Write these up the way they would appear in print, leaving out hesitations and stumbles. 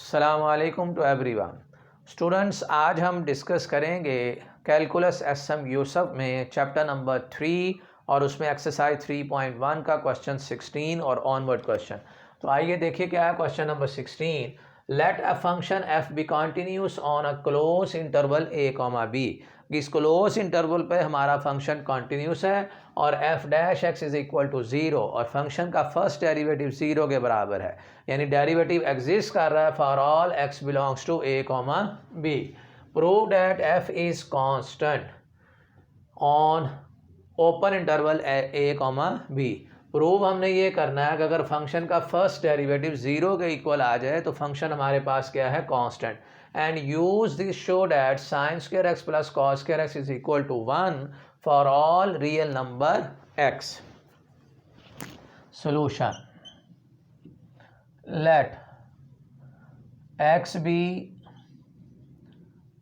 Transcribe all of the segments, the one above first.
अस्सलामुअलैकुम to everyone students, आज हम डिस्कस करेंगे कैलकुलस एसएम यूसुफ में चैप्टर नंबर 3 और उसमें एक्सरसाइज 3.1 का क्वेश्चन 16 और ऑनवर्ड क्वेश्चन। तो आइए देखिए क्या है question number 16। Let a function f be continuous on a close interval a comma b. इस क्लोज इंटरवल पे हमारा फंक्शन कॉन्टिन्यूस है और f dash x is equal to 0 और फंक्शन का फर्स्ट डेरिवेटिव 0 के बराबर है, यानी डेरिवेटिव एग्जिस्ट कर रहा है for all x belongs to a comma b. Prove that f is constant on open interval a comma b. Prove हमने ये करना है कि अगर फंक्शन का फर्स्ट डेरिवेटिव 0 के इक्वल आ जाए तो फंक्शन हमारे पास क्या है, constant. And use this show that sine square x plus cos square x is equal to 1 for all real number x. Solution: let x be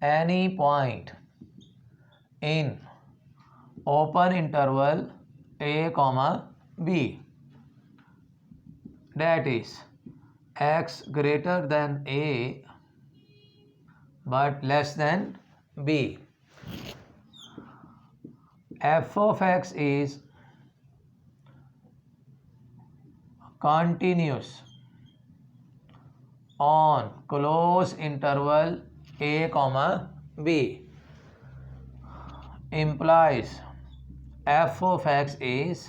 any point in open interval a comma b, that is x greater than a but less than b. f of x is continuous on close interval a comma b, implies f of x is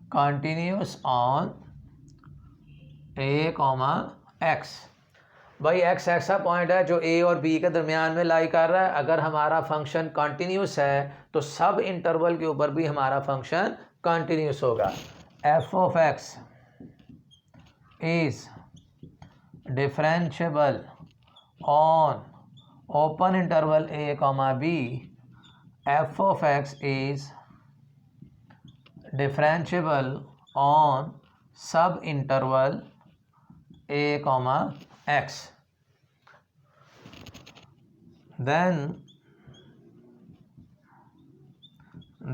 continuous on a comma x। भाई x ऐसा point है जो ए और B के दरमियान में लाई कर रहा है। अगर हमारा फंक्शन कंटिन्यूस है तो सब इंटरवल के ऊपर भी हमारा फंक्शन कंटिन्यूस होगा। F of x is differentiable on open interval a comma b, f of x is differentiable on sub interval a comma x, then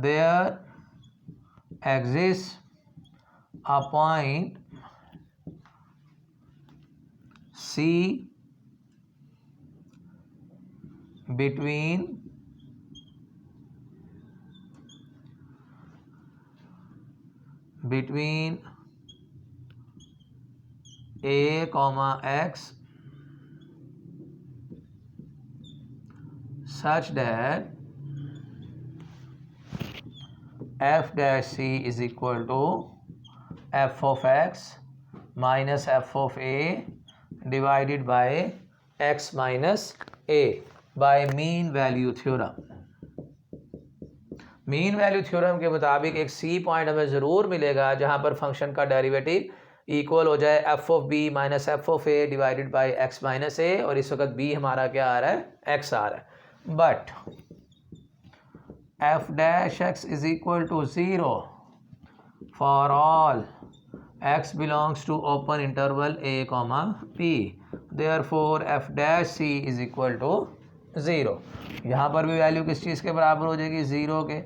there exists a point C between a comma x such that f dash c is equal to f of x minus f of a divided by x minus a by mean value theorem। Mean value theorem के मुताबिक एक C point हमें ज़रूर मिलेगा जहां पर function का derivative equal हो जाए f of b minus f of a divided by x minus a, और इस वक्त बी हमारा क्या आ रहा है, एक्स आ रहा है। But f dash x is equal to 0 for all x belongs to open interval a comma b, therefore f dash c is equal to 0। यहाँ पर भी वैल्यू किस चीज़ के बराबर हो जाएगी, 0 के।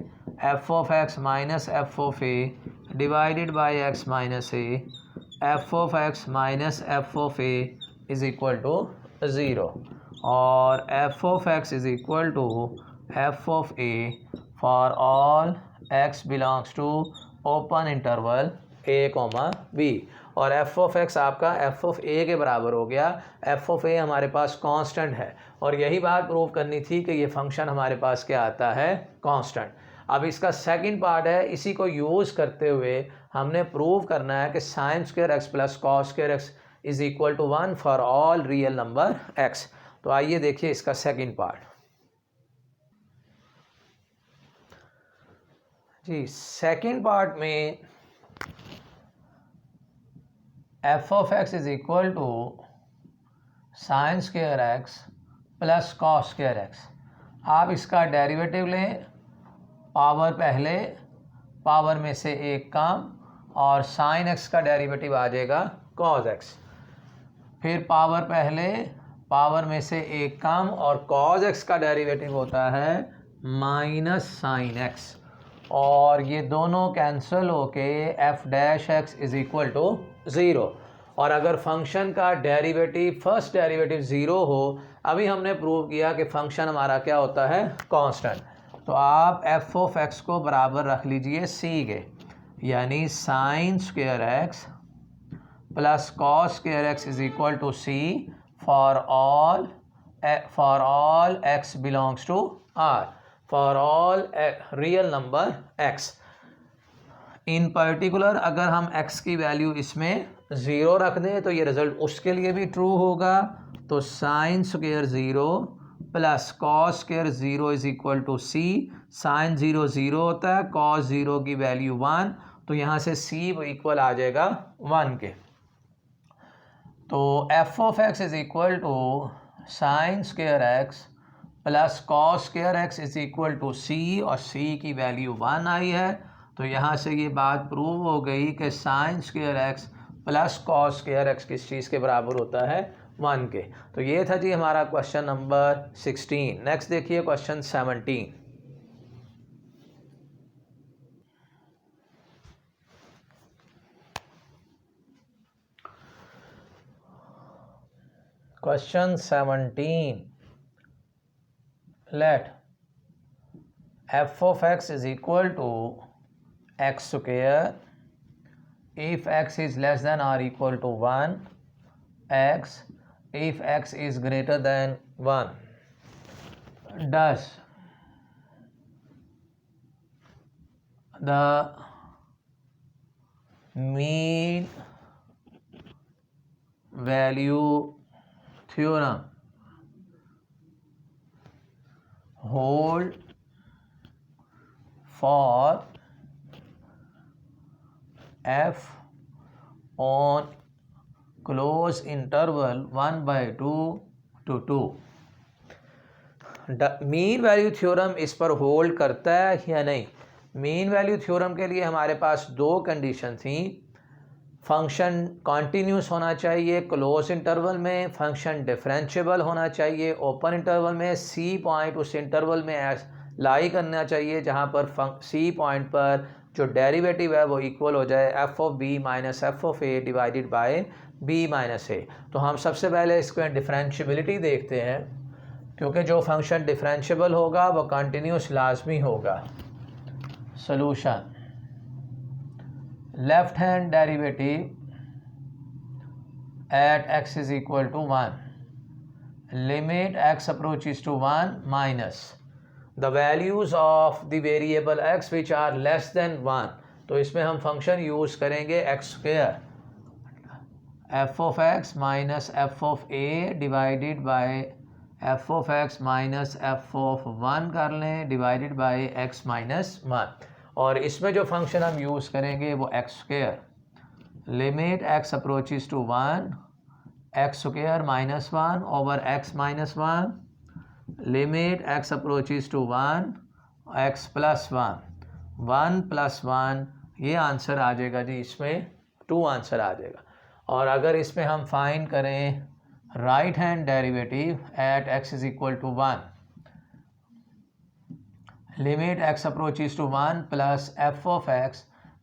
f of x minus f of a divided by x minus a, f of x minus f of a is equal to 0, और f of x is equal to f of a for all x belongs to open interval a comma b, और f of x आपका f of a के बराबर हो गया। F of ए हमारे पास constant है और यही बात प्रूव करनी थी कि ये फंक्शन हमारे पास क्या आता है, कांस्टेंट। अब इसका सेकंड पार्ट है, इसी को यूज़ करते हुए हमने प्रूव करना है कि sine square x plus cos square x is equal to 1 for all real number x. तो आइए देखिए इसका सेकेंड पार्ट। जी, सेकेंड पार्ट में f of x is equal to sine square x plus cos square x. आप इसका derivative लें, power पहले, पावर में से एक कम, और साइन एक्स का डेरिवेटिव आ जाएगा कॉस एक्स। फिर पावर पहले, पावर में से एक कम, और कॉस एक्स का डेरिवेटिव होता है माइनस साइन एक्स। और ये दोनों कैंसिल होके f dash x is equal to 0। और अगर फंक्शन का डेरिवेटिव फर्स्ट डेरिवेटिव 0 हो, अभी हमने प्रूव किया कि फंक्शन हमारा क्या होता है, कांस्टेंट। तो आप एफ ऑफ एक्स को बराबर रख लीजिए सी के, यानी sine square x plus cos square x is equal to C for all x belongs to R, for all real number x। In particular अगर हम x की वैल्यू इसमें 0 रख दें तो ये रिजल्ट उसके लिए भी ट्रू होगा। तो sine square 0 plus cos square 0 is equal to c. Sine 0 0 होता है, कॉस 0 की वैल्यू 1, तो यहाँ से c इक्वल आ जाएगा 1 के। तो f of x is equal to sine square x plus cos square x is equal to c, और c की वैल्यू 1 आई है। तो यहाँ से ये बात प्रूव हो गई कि sine square x plus cos square x किस चीज़ के बराबर होता है, 1 के। तो ये था जी हमारा क्वेश्चन नंबर 16। नेक्स्ट देखिए question 17। Question 17, let f of x is equal to x square if x is less than or equal to 1, x if x is greater than 1. Does the mean value theorem hold for f on close interval 1/2 to 2? Mean value theorem इस पर hold करता है या नहीं? Mean value theorem के लिए हमारे पास दो कंडीशन थी। फंक्शन कॉन्टीन्यूस होना चाहिए क्लोज इंटरवल में, फंक्शन डिफरेंशिएबल होना चाहिए ओपन इंटरवल में, सी पॉइंट उस इंटरवल में लाई करना चाहिए जहाँ पर सी पॉइंट पर जो डेरिवेटिव है वो इक्वल हो जाए f of b minus f of a divided by b minus a. तो हम सबसे पहले इसको डिफरेंशिएबिलिटी देखते हैं, क्योंकि जो फंक्शन डिफरेंशिएबल होगा वो कंटिन्यूस लाजमी होगा। Solution, left hand derivative at x is equal to 1, limit x approaches to 1 minus the values of the variable x which are less than 1। तो इसमें हम फंक्शन यूज़ करेंगे x square f of x minus f of a divided by f of x minus f of 1 कर लें divided by x minus 1। और इसमें जो function हम यूज़ करेंगे वो x square, limit x approaches to 1 x square minus 1 over x minus 1, limit x approaches to 1 x plus 1 plus 1, ये answer आ जाएगा जी, इसमें 2 आंसर आ जाएगा। और अगर इसमें हम फाइंड करें right hand derivative at x is equal to 1, limit x approaches to 1 plus f of x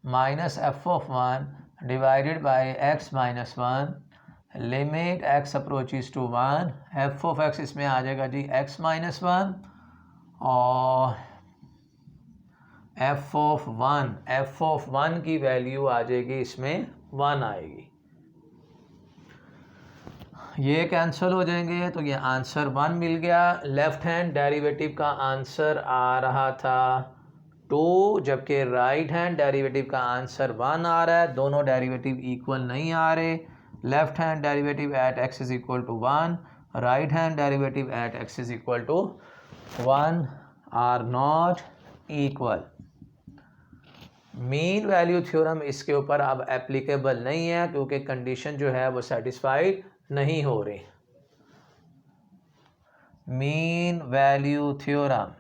minus f of 1 divided by x minus 1, limit x approaches to 1 f of x इसमें आ जाएगा जी x minus 1, और f of 1 की value आ जाएगी इसमें 1 आएगी। ये cancel हो जाएंगे तो ये आंसर 1 मिल गया। लेफ्ट हैंड डेरिवेटिव का आंसर आ रहा था 2, जबकि राइट हैंड डेरिवेटिव का आंसर 1 आ रहा है। दोनों डेरिवेटिव इक्वल नहीं आ रहे। Left hand derivative at x is equal to 1, right hand derivative at x is equal to 1 are not equal. Mean value theorem इसके ऊपर अब एप्लीकेबल नहीं है, क्योंकि कंडीशन जो है वो सेटिस्फाइड नहीं हो रही। Mean value theorem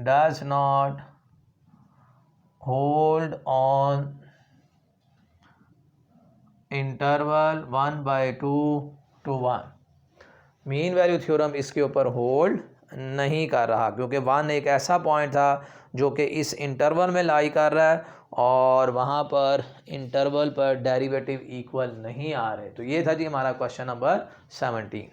does not hold on interval 1/2 to 1। Mean value theorem इसके ऊपर होल्ड नहीं कर रहा, क्योंकि 1 एक ऐसा पॉइंट था जो कि इस इंटरवल में लाई कर रहा है और वहाँ पर इंटरवल पर डेरिवेटिव इक्वल नहीं आ रहे। तो ये था जी हमारा क्वेश्चन नंबर 17।